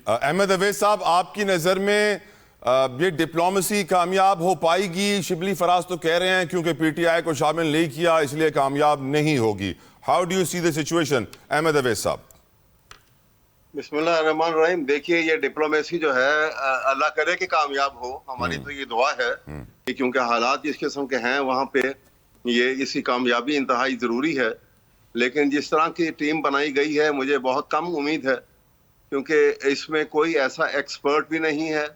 अहमद अवैस साहब, आपकी नज़र में ये डिप्लोमेसी कामयाब हो पाएगी? शिबली फराज तो कह रहे हैं क्योंकि पीटीआई को शामिल नहीं किया इसलिए कामयाब नहीं होगी। How do you see the situation Ahmad Awais साहब? बिस्मिल्लाहिर्रहमानिर्रहीम। देखिए, ये डिप्लोमेसी जो है अल्लाह करे कि कामयाब हो। हमारी तो ये दुआ है कि क्योंकि हालात जिस किस्म के हैं वहाँ पे ये इसकी कामयाबी इंतहाई ज़रूरी है। लेकिन जिस तरह की टीम बनाई गई है मुझे बहुत कम उम्मीद है, क्योंकि इसमें कोई ऐसा एक्सपर्ट भी नहीं है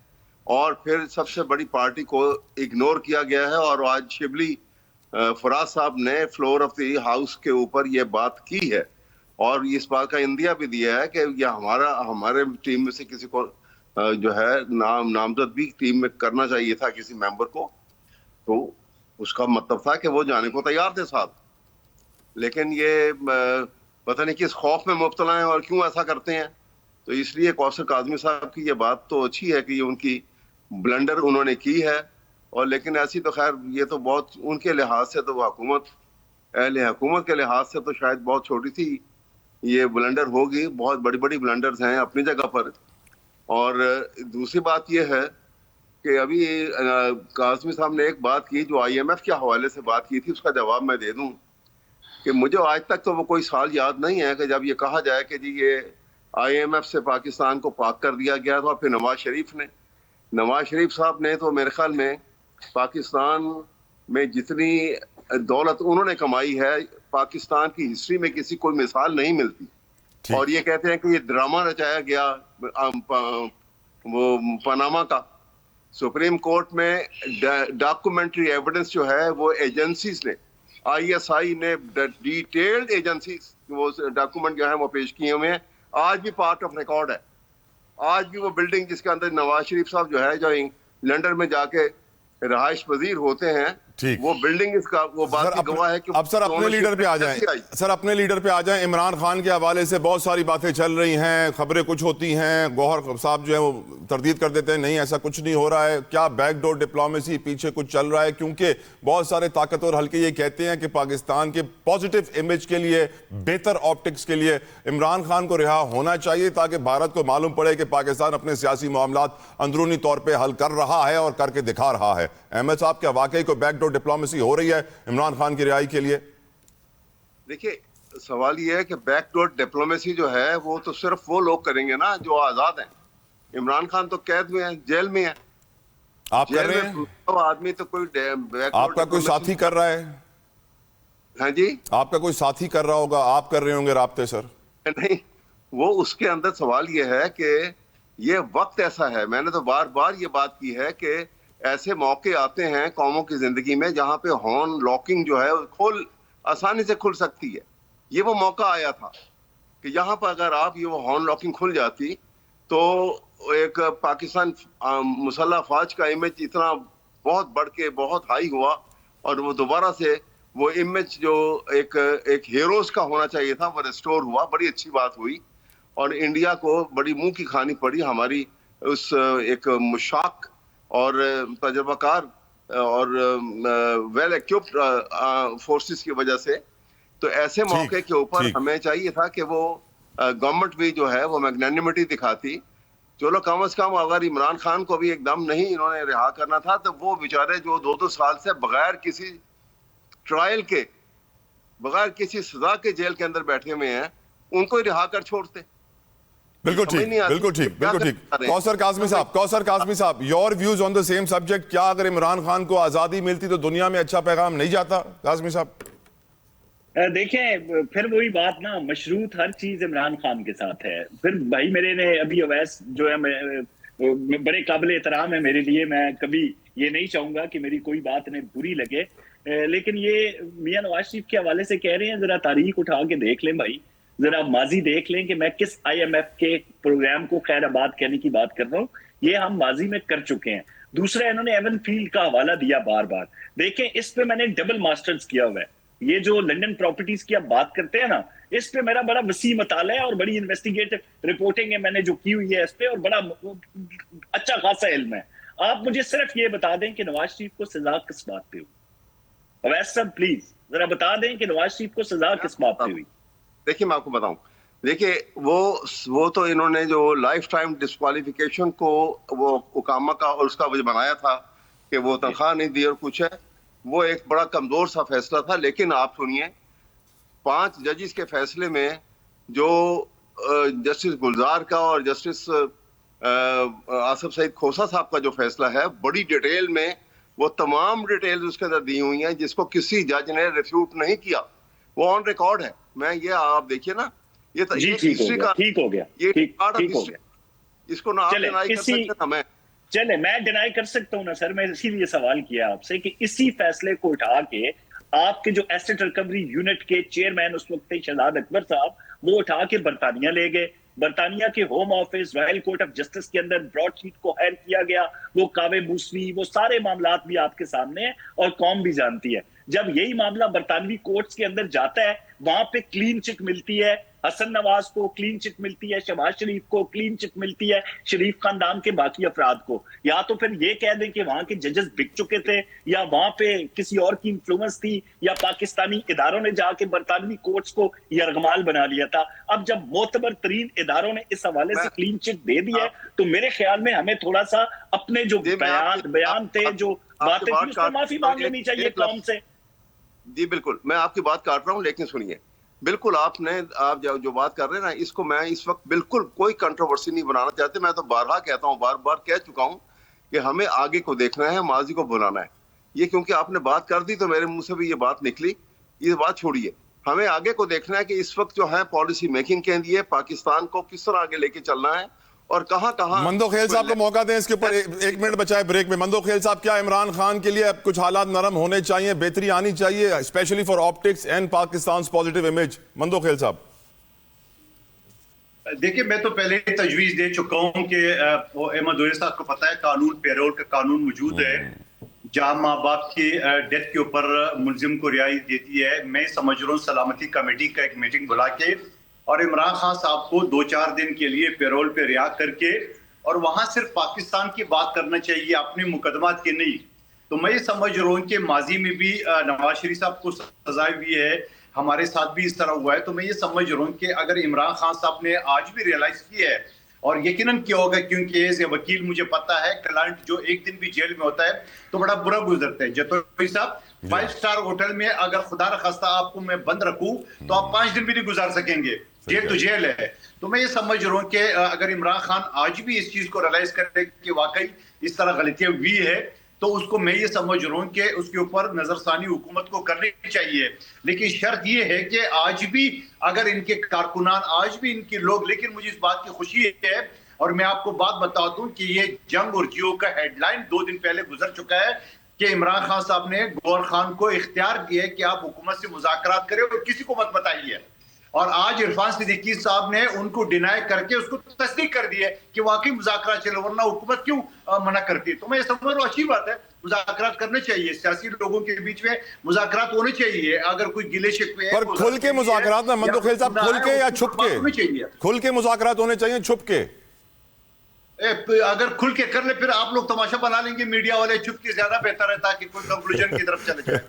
और फिर सबसे बड़ी पार्टी को इग्नोर किया गया है। और आज शिबली फराज साहब ने फ्लोर ऑफ द हाउस के ऊपर ये बात की है और इस बात का इंदिया भी दिया है कि यह हमारे टीम में से किसी को जो है नामजद भी टीम में करना चाहिए था किसी मेंबर को। तो उसका मतलब था कि वो जाने को तैयार थे साहब, लेकिन ये पता नहीं किस खौफ में मुब्तला हैं और क्यों ऐसा करते हैं। तो इसलिए कौसर काज़मी साहब की ये बात तो अच्छी है कि ये उनकी ब्लंडर उन्होंने की है, और लेकिन ऐसी तो खैर ये तो बहुत उनके लिहाज से तो हुकूमत अहले हुकूमत के लिहाज से तो शायद बहुत छोटी सी ये ब्लंडर होगी। बहुत बड़ी बड़ी ब्लंडर्स हैं अपनी जगह पर। और दूसरी बात ये है कि अभी काज़मी साहब ने एक बात की जो IMF के हवाले से बात की थी, उसका जवाब मैं दे दूं कि मुझे आज तक तो वो कोई साल याद नहीं है कि जब ये कहा जाए कि जी ये IMF से पाकिस्तान को पाक कर दिया गया था। फिर नवाज शरीफ साहब ने तो मेरे ख्याल में पाकिस्तान में जितनी दौलत उन्होंने कमाई है पाकिस्तान की हिस्ट्री में किसी कोई मिसाल नहीं मिलती। और ये कहते हैं कि ये ड्रामा रचाया गया वो पनामा का। सुप्रीम कोर्ट में डॉक्यूमेंट्री एविडेंस जो है वो एजेंसीज ने, ISI ने, डिटेल्ड एजेंसीज वो डॉक्यूमेंट जो है वो पेश किए हुए हैं। आज भी पार्ट ऑफ रिकॉर्ड है। आज भी वो बिल्डिंग जिसके अंदर नवाज शरीफ साहब जो है जो लंदन में जाके रहाइश पजीर होते हैं, वो बिल्डिंग इसका वो बात की गवाह है कि अब सर अपने लीडर पे आ जाएं। सर अपने लीडर पे आ जाएं। इमरान खान के हवाले से बहुत सारी बातें चल रही हैं, खबरें कुछ होती हैं, गौहर साहब जो है वो तरदीद कर देते हैं नहीं ऐसा कुछ नहीं हो रहा है। क्या बैकडोर डिप्लोमेसी पीछे कुछ चल रहा है? क्योंकि बहुत सारे ताकतवर हल्के ये कहते हैं कि पाकिस्तान के पॉजिटिव इमेज के लिए, बेहतर ऑप्टिक्स के लिए इमरान खान को रिहा होना चाहिए ताकि भारत को मालूम पड़े कि पाकिस्तान अपने सियासी मामलात अंदरूनी तौर पर हल कर रहा है और करके दिखा रहा है। अहमद साहब, क्या वाकई को बैकडोर डिप्लोमेसी हो रही है इमरान खान की रिहाई के लिए? देखिए, सवाल यह है कि बैकडोर डिप्लोमेसी जो है वो तो सिर्फ वो लोग करेंगे ना जो आजाद हैं। इमरान खान तो कैद में है, जेल में है। आप कर रहे हैं? आदमी तो कोई आपका कोई साथी कर रहा है? हाँ जी, आपका कोई साथी कर रहा होगा, आप कर रहे होंगे राब्ते सर? नहीं, वो उसके अंदर सवाल यह है कि ये वक्त ऐसा है। मैंने तो बार बार ये बात की है कि ऐसे मौके आते हैं कौमों की जिंदगी में जहां पे हॉर्न लॉकिंग जो है आसानी से खुल सकती है। ये वो मौका आया था कि यहाँ पर अगर आप ये वो हॉर्न लॉकिंग खुल जाती तो एक पाकिस्तान मुसल्लह फौज का इमेज इतना बहुत बढ़ के बहुत हाई हुआ और वो दोबारा से वो इमेज जो एक हीरोज का होना चाहिए था वो रिस्टोर हुआ। बड़ी अच्छी बात हुई और इंडिया को बड़ी मुंह की खानी पड़ी हमारी उस एक मुशाक और तजर्बाकार और वेल इक्विप्ड फोर्सेस की वजह से। तो ऐसे मौके के ऊपर हमें चाहिए था कि वो गवर्नमेंट भी जो है वो मैग्नेनिमिटी दिखाती। चलो कम से कम अगर इमरान खान को भी एकदम नहीं इन्होंने रिहा करना था तो वो बेचारे जो 2-2 साल से बगैर किसी ट्रायल के, बगैर किसी सजा के जेल के अंदर बैठे हुए हैं, उनको ही रिहा कर छोड़ते। बिल्कुल ठीक, बिल्कुल ठीक, बिल्कुल ठीक। कौसर काज़मी साहब, your views on the same subject. क्या अगर इमरान खान को आजादी मिलती तो दुनिया में अच्छा पैगाम नहीं जाता? काज़मी साहब देखें, फिर वही बात ना, मशरूत हर चीज इमरान खान के साथ है। फिर भाई मेरे ने अभी अवैस जो है बड़े काबिल एहतराम है मेरे लिए। मैं कभी ये नहीं चाहूंगा कि मेरी कोई बात ने बुरी लगे, लेकिन ये मियां नवाज शरीफ के हवाले से कह रहे हैं, जरा तारीख उठा के देख लें भाई, जरा माजी देख लें कि मैं किस IMF के प्रोग्राम को खैराबाद कहने की बात कर रहा हूँ। ये हम माजी में कर चुके हैं। दूसरा, इन्होंने एवन फील्ड का हवाला दिया बार बार। देखें, इस पे मैंने डबल मास्टर्स किया हुआ है। ये जो लंदन प्रॉपर्टीज की आप बात करते हैं ना, इस पे मेरा बड़ा वसी मताला है और बड़ी इन्वेस्टिगेटिव रिपोर्टिंग है मैंने जो की हुई है इस पे, और बड़ा अच्छा खासा इल्म है। आप मुझे सिर्फ ये बता दें कि नवाज शरीफ को सजा किस बात पे हुई? अवैस साहब प्लीज जरा बता दें कि नवाज शरीफ को सजा किस बात पे हुई? देखिए, मैं आपको बताऊं, देखिए वो तो इन्होंने जो लाइफ टाइम डिस्क्वालिफिकेशन को वो उकामा का और उसका वजह बनाया था कि वो तनख्वाह नहीं दी और कुछ है, वो एक बड़ा कमजोर सा फैसला था। लेकिन आप सुनिए, 5 जजिस के फैसले में जो जस्टिस गुलजार का और जस्टिस आसिफ सईद खोसा साहब का जो फैसला है, बड़ी डिटेल में वो तमाम डिटेल्स उसके अंदर दी हुई हैं, जिसको किसी जज ने रिफ्यूट नहीं किया। वो ऑन रिकॉर्ड है। मैं ये आप देखिए ना, ये हिस्ट्री का ठीक हो गया, ये ठीक पार्ट ऑफ हो हिस्ट्री। गया। इसको ना आप डिनाई कर सकते ना मैं। चले मैं डिनाई कर सकता हूँ ना सर, मैं इसीलिए सवाल किया आपसे कि इसी फैसले को उठा के आपके जो एसेट रिकवरी यूनिट के चेयरमैन उस वक्त थे शहजाद अकबर साहब, वो उठा के बरतानिया ले गए। बरतानिया के home office royal court of justice के अंदर ब्रॉडशीट को हायर किया गया। वो कावे मूसवी, वो सारे मामलात भी आपके सामने है और कौम भी जानती है। जब यही मामला बरतानवी कोर्ट्स के अंदर जाता है, वहां पे क्लीन चिट मिलती है, हसन नवाज को क्लीन चिट मिलती है, शहबाज शरीफ को क्लीन चिट मिलती है, शरीफ खानदान के बाकी अफराद को। या तो फिर ये कह दें कि वहां के जजेस बिक चुके थे, या वहां पे किसी और की इन्फ्लुएंस थी, या पाकिस्तानी इदारों ने जाके बरतानवी कोर्ट्स को यरगमाल बना लिया था। अब जब मोतबर तरीन इदारों ने इस हवाले से क्लीन चिट दे दी है, तो मेरे ख्याल में हमें थोड़ा सा अपने जो बयान थे, जो बातें थी, उसमें माफी मांग लेनी चाहिए कौम से। जी बिल्कुल, मैं आपकी बात काट रहा हूं, लेकिन सुनिए, बिल्कुल आप जो बात कर रहे हैं ना, इसको मैं इस वक्त बिल्कुल कोई कंट्रोवर्सी नहीं बनाना चाहते। मैं तो बारहा कहता हूं, बार बार कह चुका हूं कि हमें आगे को देखना है, माजी को बुलाना है। ये क्योंकि आपने बात कर दी तो मेरे मुंह से भी ये बात निकली। ये बात छोड़िए, हमें आगे को देखना है कि इस वक्त जो है पॉलिसी मेकिंग के लिए पाकिस्तान को किस तरह आगे लेके चलना है और कहां मंदोखेल साहब को मौका दें इसके ऊपर। एक मिनट बचा है ब्रेक में। मंदोखेल साहब, क्या इमरान खान के लिए अब कुछ हालात नरम होने चाहिए, बेहतरी आनी चाहिए, specially for optics and Pakistan positive image? Mandokhel साहब, देखिए, मैं तो पहले ही तजवीज दे चुका हूं कि अहमद ओवैस साहब को पता है कानून, पेरोल का कानून मौजूद है, जहां माँ बाप की डेथ के ऊपर मुलजिम को रिहाई देती है। मैं समझ रहा हूँ सलामती कमेटी का एक मीटिंग बुला के और इमरान खान साहब को 2-4 दिन के लिए पेरोल पे रिहा करके और वहां सिर्फ पाकिस्तान की बात करना चाहिए, अपने मुकदमात की नहीं। तो मैं ये समझ रहा हूँ कि माजी में भी नवाज शरीफ साहब को सजा हुई है, हमारे साथ भी इस तरह हुआ है। तो मैं ये समझ रहा हूँ कि अगर इमरान खान साहब ने आज भी रियलाइज किया है, और यकीनन क्या होगा, क्योंकि एज ए वकील मुझे पता है क्लाइंट जो एक दिन भी जेल में होता है तो बड़ा बुरा गुजरता है। जतोई साहब, 5 स्टार होटल में अगर खुदा न खास्ता आपको मैं बंद रखूं तो आप 5 दिन भी नहीं गुजार सकेंगे, जेल तो जेल है। तो मैं ये समझ रहा हूँ कि अगर इमरान खान आज भी इस चीज को रियलाइज करे कि वाकई इस तरह गलतियां हुई है, तो उसको मैं ये समझ रहा हूँ कि उसके ऊपर नजरसानी हुकूमत को करनी चाहिए। लेकिन शर्त ये है कि आज भी अगर इनके कारकुनान, आज भी इनके लोग, लेकिन मुझे इस बात की खुशी है और मैं आपको बात बता दूं कि ये जंग और जियो का हेडलाइन 2 दिन पहले गुजर चुका है कि इमरान खान साहब ने गौहर खान को इख्तियार दिया है कि आप हुकूमत से मुज़ाकरात करें और किसी को मत बताइए। और आज इरफान सिद्दीकी साहब ने उनको डिनाई करके उसको तस्दीक कर दी है कि वाकई मुज़ाकरात चले, वरना हुकूमत क्यों मना करती है। तो मैं समझ रहा हूँ अच्छी बात है, मुज़ाकरात करने चाहिए, सियासी लोगों के बीच में मुज़ाकरात होने चाहिए। अगर कोई गिले शिकवे पर खुल के मुज़ाकरात ना मंदोखेल साहब, खुल के या छुप के? खुल के मुज़ाकरात होने चाहिए, छुप के? अगर खुल के कर ले फिर आप लोग तमाशा बना लेंगे मीडिया वाले, चुप के ज्यादा बेहतर है ताकि कोई कंक्लूजन की तरफ चले जाए।